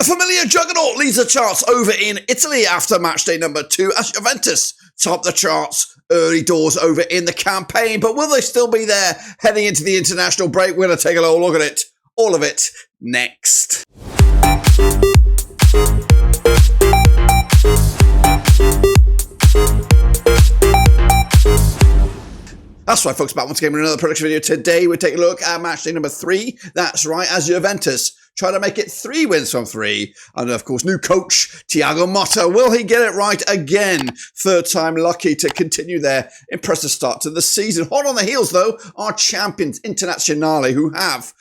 familiar juggernaut leads the charts over in Italy after match day number 2 as Juventus top the charts early doors over in the campaign. But will they still be there heading into the international break? We're going to take a little look at it. All of it next. That's right, folks, back once again with another production video. Today, we're taking a look at match day number 3. That's right, as Juventus try to make it 3 wins from 3. And, of course, new coach, Thiago Motta. Will he get it right again? Third time lucky to continue their impressive start to the season. Hot on the heels, though, are champions, Internazionale, who have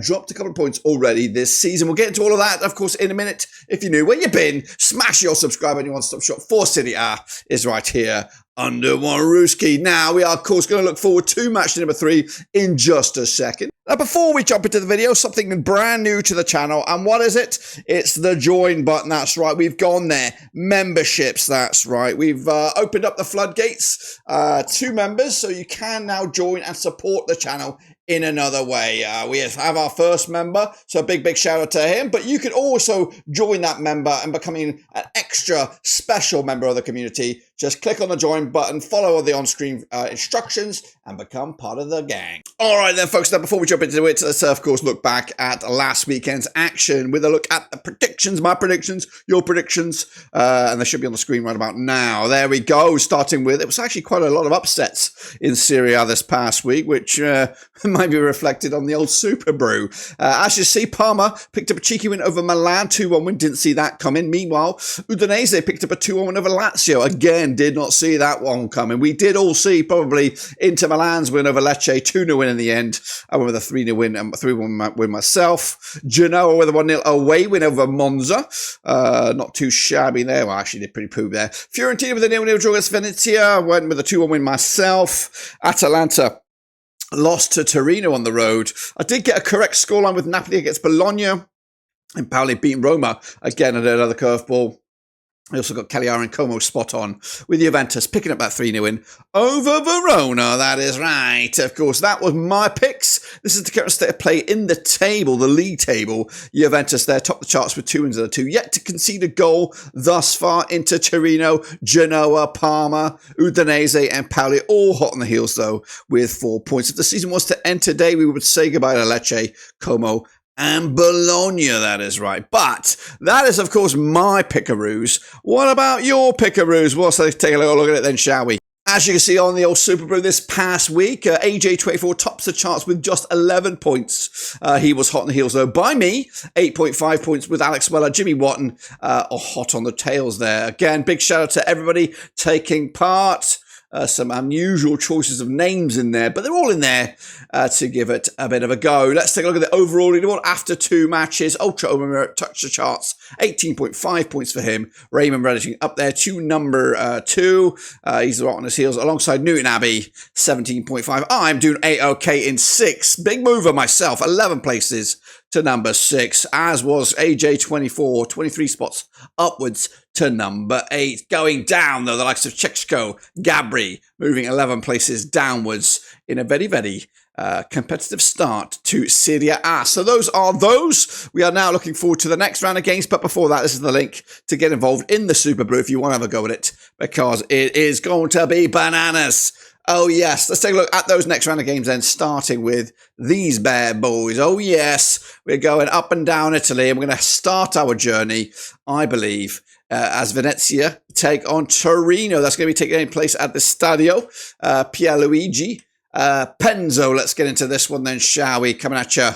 dropped a couple of points already this season. We'll get into all of that, of course, in a minute. If you're new, where you been, smash your subscribe and your one-stop shop for Serie A is right here under one Ruski. Now, we are, of course, going to look forward to match number 3 in just a second. Now, before we jump into the video, something brand new to the channel. And what is it? It's the join button. That's right. We've gone there. Memberships. That's right. We've opened up the floodgates to members, so you can now join and support the channel in another way. We have our first member, so a big shout out to him. But you can also join that member and becoming an extra special member of the community. Just click on the join button, follow the on-screen instructions, and become part of the gang. All right then, folks, now before we jump into it, let's of course look back at last weekend's action with a look at the predictions, my predictions, your predictions, and they should be on the screen right about now. There we go, starting with, it was actually quite a lot of upsets in Serie A this past week, which might be reflected on the old Super Brew. As you see, Parma picked up a cheeky win over Milan, 2-1 win, didn't see that coming. Meanwhile, Udinese picked up a 2-1 win over Lazio. Again, did not see that one coming. We did all see probably Inter Milan's win over Lecce, 2-0 win in the end. I went with a 3-0 win and 3-1 win myself. Genoa with a 1-0 away win over Monza. Not too shabby there. Well, actually did pretty poo there. Fiorentina with a 0-0 draw against Venezia. Went with a 2-1 win myself. Atalanta lost to Torino on the road. I did get a correct scoreline with Napoli against Bologna. And Empoli beating Roma. Again, another curveball. I also got Cagliari and Como spot on with Juventus picking up that 3-0 win over Verona. That is right. Of course, that was my picks. This is the current state of play in the table, the league table. Juventus there, top the charts with 2 wins out of 2. Yet to concede a goal thus far into Torino, Genoa, Parma, Udinese and Empoli. All hot on the heels, though, with 4 points. If the season was to end today, we would say goodbye to Lecce, Como and Bologna, that is right. But that is, of course, my pickaroos. What about your pickaroos? Well, so let's take a little look at it then, shall we? As you can see on the old Super Brew this past week, AJ24 tops the charts with just 11 points. He was hot on the heels, though, by me. 8.5 points with Alex Weller, Jimmy Watton are hot on the tails there. Again, big shout out to everybody taking part. Some unusual choices of names in there, but they're all in there to give it a bit of a go. Let's take a look at the overall leaderboard after 2 matches. Ultra Omer touched the charts, 18.5 points for him. Raymond Redding up there to number 2. He's right on his heels alongside Newton Abbey, 17.5. I'm doing A-OK in 6. Big mover myself, 11 places to number 6, as was AJ24, 23 spots upwards to number 8. Going down, though, the likes of Chechko, Gabri, moving 11 places downwards in a very competitive start to Serie A. So those are those. We are now looking forward to the next round of games, but before that, this is the link to get involved in the Super Brew if you want to have a go at it, because it is going to be bananas. Oh, yes. Let's take a look at those next round of games then, starting with these bad boys. Oh, yes. We're going up and down Italy, and we're going to start our journey, I believe, as Venezia take on Torino. That's going to be taking place at the Stadio Pierluigi Penzo. Let's get into this one then, shall we? Coming at you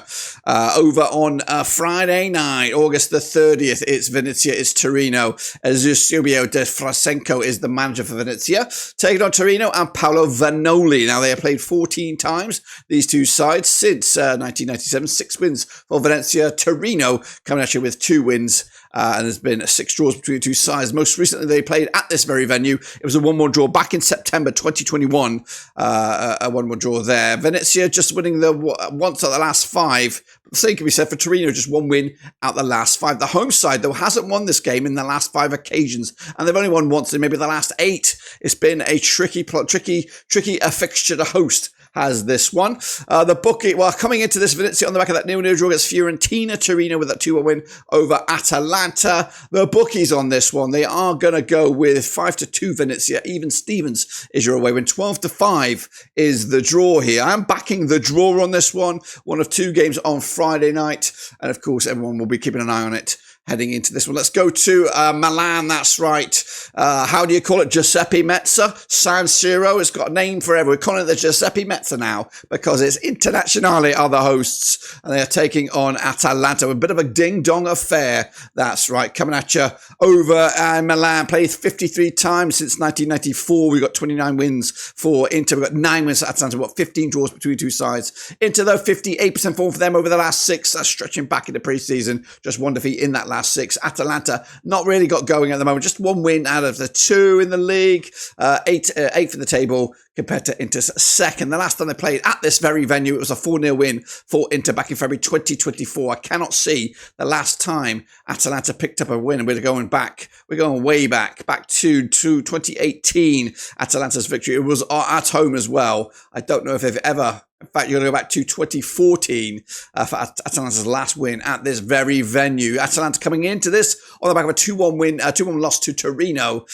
over on Friday night, August the 30th. It's Venezia, it's Torino. Eusebio De Frasenko is the manager for Venezia, taking on Torino and Paolo Vanoli. Now, they have played 14 times, these two sides, since 1997. 6 wins for Venezia. Torino coming at you with 2 wins. And there's been 6 draws between the two sides. Most recently, they played at this very venue. It was a 1-1 draw back in September 2021. A 1-1 draw there. Venezia just winning once out of the last 5. The same can be said for Torino, just 1 win out the last 5. The home side, though, hasn't won this game in the last 5 occasions, and they've only won once in maybe the last 8. It's been a tricky fixture to host has this one. The bookie, well, coming into this, Venezia on the back of that 0-0 draw against Fiorentina. Torino with that 2-1 win over Atalanta. The bookies on this one, they are going to go with 5-2 Venezia. Even Stevens is your away win. 12-5 is the draw here. I'm backing the draw on this one. One of two games on Friday night. And of course, everyone will be keeping an eye on it heading into this one. Let's go to Milan, that's right. How do you call it? Giuseppe Meazza? San Siro. It's got a name forever. We're calling it the Giuseppe Meazza now because it's Internazionale are the hosts and they are taking on Atalanta. A bit of a ding-dong affair. That's right. Coming at you over Milan. Played 53 times since 1994. We've got 29 wins for Inter. We've got 9 wins for Atalanta. We've got 15 draws between two sides. Inter, though, 58% form for them over the last 6. That's stretching back into pre-season. Just one defeat in that last 6. Atalanta not really got going at the moment. Just 1 win out of the 2 in the league. 8th in the table compared to Inter's second. The last time they played at this very venue, it was a 4-0 win for Inter back in February 2024. I cannot see the last time Atalanta picked up a win. We're going back. We're going way back to 2018. Atalanta's victory. It was at home as well. I don't know if they've ever. In fact, you're going to go back to 2014 for Atalanta's last win at this very venue. Atalanta coming into this on the back of a 2-1 win, 2-1 loss to Torino.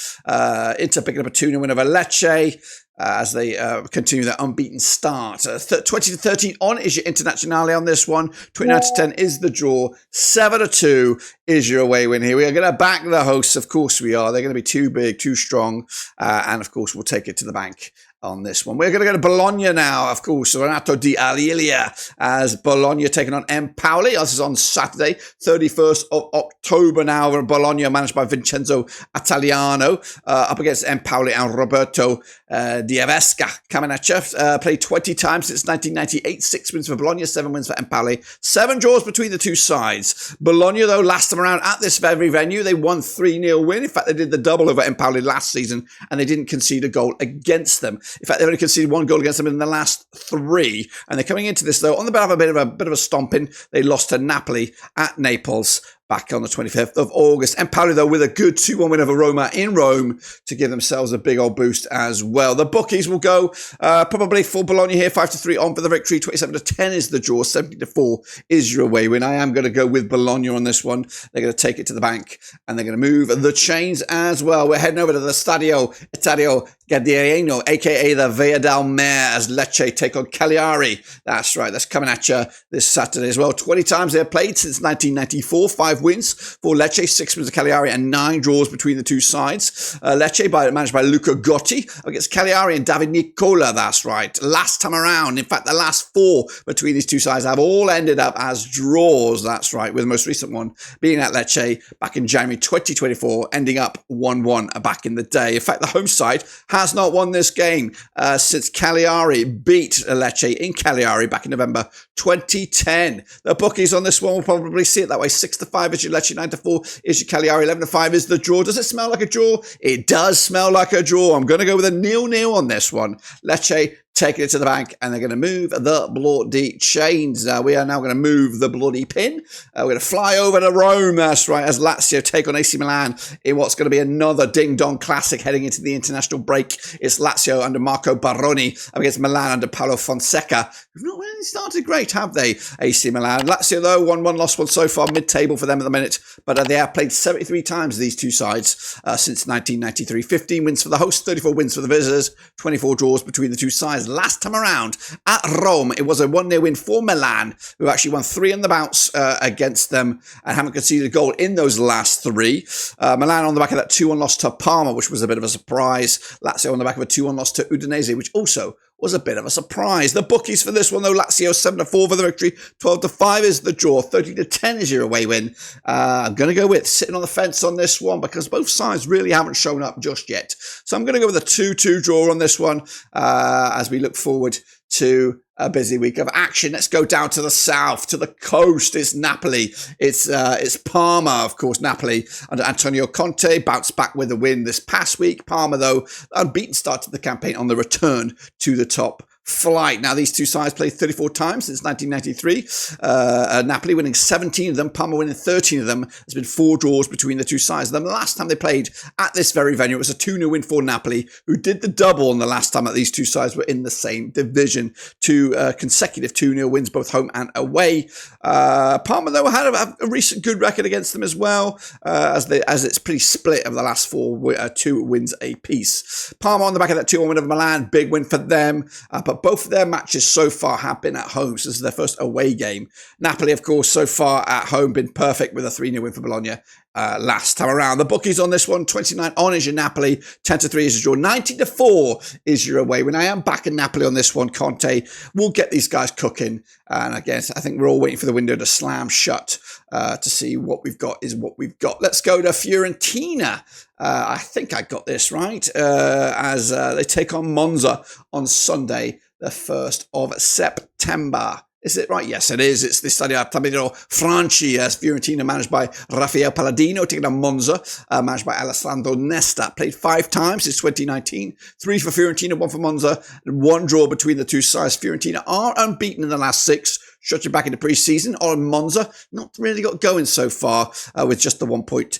Inter picking up a 2-0 win over Lecce as they continue their unbeaten start. 20-13 on is your Internazionale on this one. 29-10 is the draw. 7-2 is your away win here. We are going to back the hosts. Of course we are. They're going to be too big, too strong. And of course, we'll take it to the bank on this one. We're going to go to Bologna now, of course. Renato Di Alia as Bologna taking on Empoli. This is on Saturday, 31st of October now. Bologna managed by Vincenzo Italiano up against Empoli and Roberto Diavesca coming at you. Played 20 times since 1998. 6 wins for Bologna, 7 wins for Empoli. 7 draws between the two sides. Bologna, though, last time around at this very venue, they won 3-0 win. In fact, they did the double over Empoli last season and they didn't concede a goal against them. In fact, they've only conceded 1 goal against them in the last 3. And they're coming into this, though, on the back of a bit of a stomping. They lost to Napoli at Naples back on the 25th of August. Empoli, though, with a good 2-1 win over Roma in Rome to give themselves a big old boost as well. The bookies will go probably for Bologna here, 5-3 on for the victory. 27-10 is the draw. 70-4 is your away win. I am going to go with Bologna on this one. They're going to take it to the bank and they're going to move the chains as well. We're heading over to the Stadio Gardierino, aka the Via del Mare, as Lecce take on Cagliari. That's right. That's coming at you this Saturday as well. 20 times they've played since 1994. 5 wins for Lecce, 6 wins for Cagliari, and 9 draws between the two sides. Lecce managed by Luca Gotti against Cagliari and David Nicola. That's right. Last time around, in fact, the last 4 between these two sides have all ended up as draws. That's right. With the most recent one being at Lecce back in January 2024, ending up 1-1 back in the day. In fact, the home side has not won this game since Cagliari beat Lecce in Cagliari back in November 2010. The bookies on this one will probably see it that way. 6-5 is your Lecce, 9-4 is your Cagliari, 11-5 is the draw. Does it smell like a draw? It does smell like a draw. I'm going to go with a 0-0 on this one. Lecce taking it to the bank, and they're going to move the bloody chains. We are now going to move the bloody pin. We're going to fly over to Rome, that's right, as Lazio take on AC Milan in what's going to be another ding-dong classic heading into the international break. It's Lazio under Marco Baroni up against Milan under Paulo Fonseca. Who've not really started great, have they, AC Milan? Lazio, though, 1-1, lost 1 so far, mid-table for them at the minute, but they have played 73 times, these two sides, since 1993. 15 wins for the hosts, 34 wins for the visitors, 24 draws between the two sides. Last time around at Rome, it was a 1-0 win for Milan, who actually won 3 on the bounce against them and haven't conceded a goal in those last 3. Milan on the back of that 2-1 loss to Parma, which was a bit of a surprise. Lazio on the back of a 2-1 loss to Udinese, which also was a bit of a surprise. The bookies for this one, though, Lazio 7-4 for the victory, 12-5 is the draw, 13-10 is your away win. I'm going to go with sitting on the fence on this one because both sides really haven't shown up just yet. So I'm going to go with a 2-2 draw on this one as we look forward to a busy week of action. Let's go down to the south, to the coast. It's Napoli. It's Parma, of course. Napoli under Antonio Conte bounced back with a win this past week. Parma, though, unbeaten start to the campaign on the return to the top flight. Now, these two sides played 34 times since 1993. Napoli winning 17 of them, Parma winning 13 of them. There's been 4 draws between the two sides. The last time they played at this very venue, it was a 2-0 win for Napoli, who did the double on the last time that these two sides were in the same division. 2 consecutive 2-0 wins, both home and away. Parma, though, had a recent good record against them as well, as it's pretty split over the last 4, 2 wins apiece. Parma on the back of that 2-1 win of Milan, big win for them, but both of their matches so far have been at home, so this is their first away game. Napoli, of course, so far at home, been perfect with a 3-0 win for Bologna last time around. The bookies on this one, 29 on is your Napoli, 10-3 is your draw, 19-4 is your away win. I am backing Napoli on this one. Conte will get these guys cooking, and again, I think we're all waiting for the window to slam shut to see what we've got is what we've got. Let's go to Fiorentina. I think I got this right, as they take on Monza on Sunday, the 1st of September. Is it right? Yes, it is. It's the Stadio Franchi, as Fiorentina, managed by Rafael Palladino, taking on Monza, managed by Alessandro Nesta. Played 5 times since 2019. 3 for Fiorentina, 1 for Monza, and 1 draw between the two sides. Fiorentina are unbeaten in the last 6. Stretching back into pre-season, on Monza, not really got going so far, with just the 1 point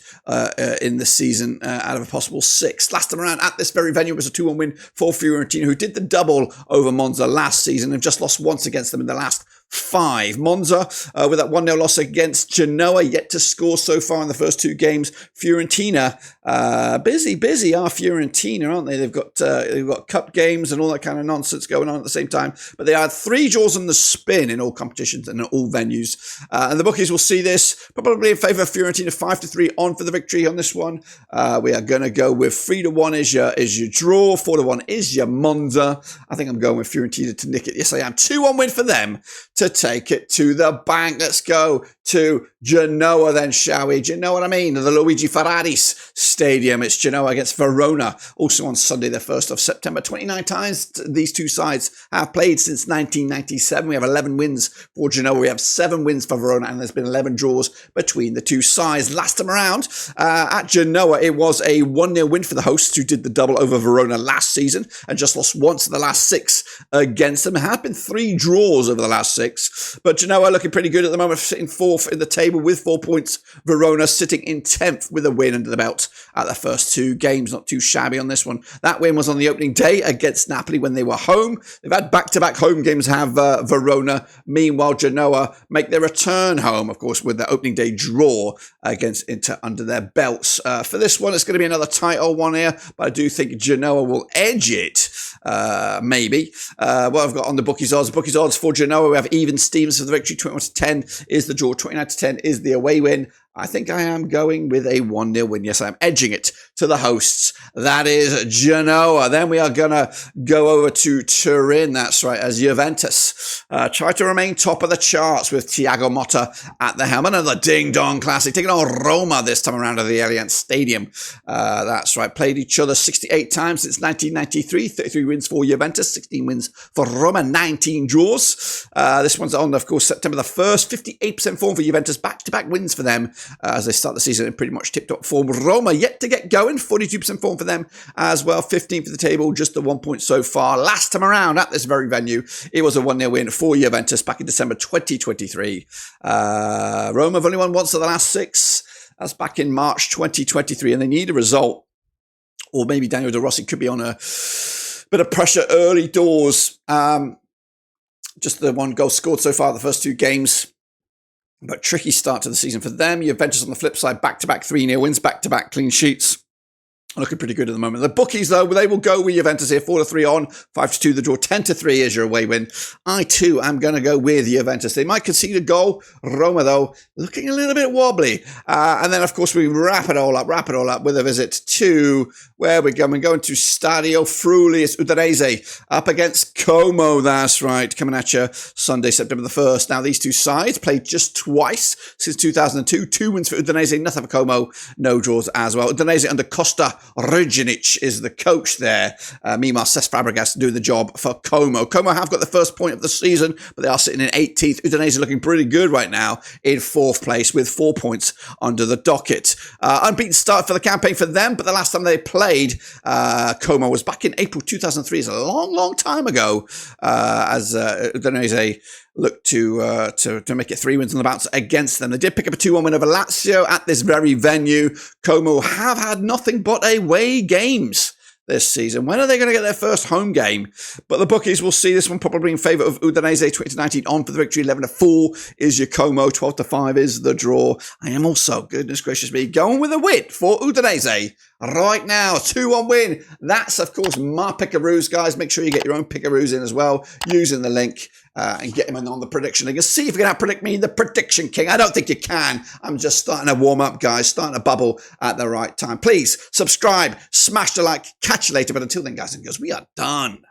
in the season out of a possible 6. Last time around at this very venue was a 2-1 win for Fiorentina, who did the double over Monza last season and just lost once against them in the last 5. Monza, with that 1-0 loss against Genoa, yet to score so far in the first 2 games. Fiorentina, busy are Fiorentina, aren't they? They've got cup games and all that kind of nonsense going on at the same time, but they had 3 draws on the spin in all competitions and in all venues. And the bookies will see this probably in favour of Fiorentina, 5-3 on for the victory on this one. We are going to go with 3-1 is your draw, 4-1 is your Monza. I think I'm going with Fiorentina to nick it. Yes, I am. 2-1 win for them to take it to the bank. Let's go to Genoa then, shall we? Do you know what I mean? The Luigi Ferraris Stadium. It's Genoa against Verona, also on Sunday, the 1st of September. 29 times these two sides have played since 1997. We have 11 wins for Genoa. We have 7 wins for Verona, and there's been 11 draws between the two sides. Last time around at Genoa, it was a 1-0 win for the hosts, who did the double over Verona last season and just lost once in the last 6 against them. There have been 3 draws over the last 6, but Genoa looking pretty good at the moment, sitting 4th in the table with 4 points. Verona sitting in 10th with a win under the belt at the first 2 games. Not too shabby on this one. That win was on the opening day against Napoli when they were home. They've had back-to-back home games, have Verona. Meanwhile, Genoa make their return home, of course, with the opening day draw against Inter under their belts. For this one, it's going to be another tight old one here, but I do think Genoa will edge it. Maybe. What I've got on the bookies odds. Bookies odds for Genoa, we have even Stevens for the victory. 21-10 is the draw. 29-10 is the away win. I think I am going with a 1-0 win. Yes, I am edging it to the hosts. That is Genoa. Then we are going to go over to Turin. That's right, as Juventus try to remain top of the charts with Thiago Motta at the helm. Another ding-dong classic, taking on Roma this time around at the Allianz Stadium. That's right, played each other 68 times since 1993. 33 wins for Juventus, 16 wins for Roma, 19 draws. This one's on, of course, September the 1st. 58% form for Juventus, back-to-back wins for them. As they start the season in pretty much tip-top form. Roma yet to get going, 42% form for them as well, 15th for the table, just the 1 point so far. Last time around at this very venue, it was a 1-0 win for Juventus back in December 2023. Roma have only won once of the last 6. That's back in March 2023, and they need a result. Or maybe Daniel De Rossi could be on a bit of pressure early doors. Just the 1 goal scored so far the first 2 games. But tricky start to the season for them. Juventus on the flip side, back-to-back 3-0 wins, back-to-back clean sheets. Looking pretty good at the moment. The bookies, though, they will go with Juventus here. 4-3 on, 5-2 the draw, 10-3 is your away win. I, too, am going to go with Juventus. They might concede a goal. Roma, though, looking a little bit wobbly. And then, of course, we wrap it all up with a visit to where we're going. We're going to Stadio Friuli. Udinese up against Como. That's right, coming at you Sunday, September the 1st. Now, these two sides played just twice since 2002. 2 wins for Udinese, nothing for Como. No draws as well. Udinese under Costa Rudjanic is the coach there. Meanwhile, Cesc Fabregas doing the job for Como. Como have got the first point of the season, but they are sitting in 18th. Udinese looking pretty good right now in 4th place with 4 points under the docket. Unbeaten start for the campaign for them, but the last time they played Como was back in April 2003. It's a long time ago, as Udinese look to make it 3 wins on the bounce against them. They did pick up a 2-1 win over Lazio at this very venue. Como have had nothing but away games this season. When are they going to get their first home game? But the bookies will see this one probably in favour of Udinese. 2019 on for the victory. 11-4 is your Como. 12-5 is the draw. I am also, goodness gracious me, going with a win for Udinese right now. 2-1 win. That's, of course, my pickaroos, guys. Make sure you get your own pickaroos in as well using the link and get him in on the prediction league. And see if you can predict me, the prediction king. I don't think you can. I'm just starting to warm up, guys. Starting to bubble at the right time. Please subscribe, smash the like. Catch you later. But until then, guys and girls, we are done.